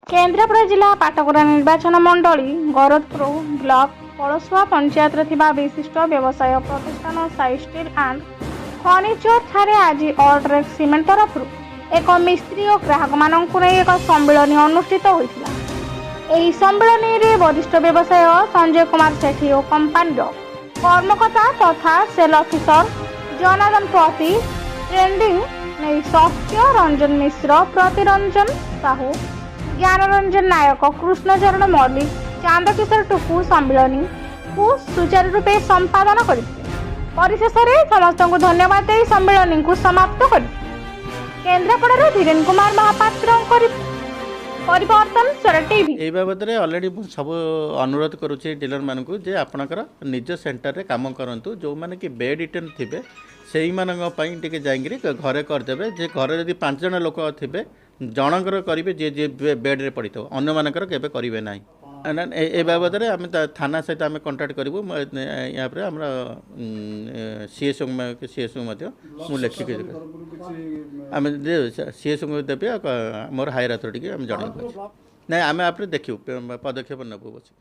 केन्द्रापड़ा जिला पाटकुरा निर्वाचन मंडली गरदपुर ब्लॉक पड़सुआ पंचायत विशिष्ट व्यवसाय प्रतिष्ठान साई स्टील एंड फर्निचर ठारे आज ऑर्डर सीमेंट तरफ एक मिस्त्री और ग्राहक मानक एक सम्मिलन अनुष्ठित होता। यह सम्मिलन में वरिष्ठ व्यवसाय संजय कुमार सेठी और कंपानी कर्मकर्ता तथा सेल ऑफिसर जनार्दन प्रति ट्रेंडिंग नहीं सत्य रंजन मिश्र प्रतिरंजन साहू ज्ञानरंजन नायक कृष्णचरण मल्लिक चांदकिशोर टुकु सम्मिलनी को सुचारू रूपे संपादन करशेष समस्त को धन्यवाद दे सम्मिलनी को समाप्त कर केन्द्रापड़ा धीरेन कुमार महापात्र परिवर्तन स्वरा टीवी ए बाबद ऑलरेडी सब अनुरोध करुच्चे डीलर मानक जे आपणकर निज सेंटर रे काम करंतु जो माने कि बेड रिटर्न थिबे सेही मानक पई टिके जाइंगरी घरे करदेबे जे घरे यदि 5 जण लोक थिबे जनकर करिवे जे जे बेड रे पड़ितो अन्य मानकर केबे करिवे नाही ए बाबद आम थाना सहित आम कंटाक्ट करूँ यहाँ पर आम सीएसओ मुझे लिखिक आम सीएसओ को देवी मोर हायर अथॉरिटी आम जन ना आम आप देखू पदक्षेप नबू बस।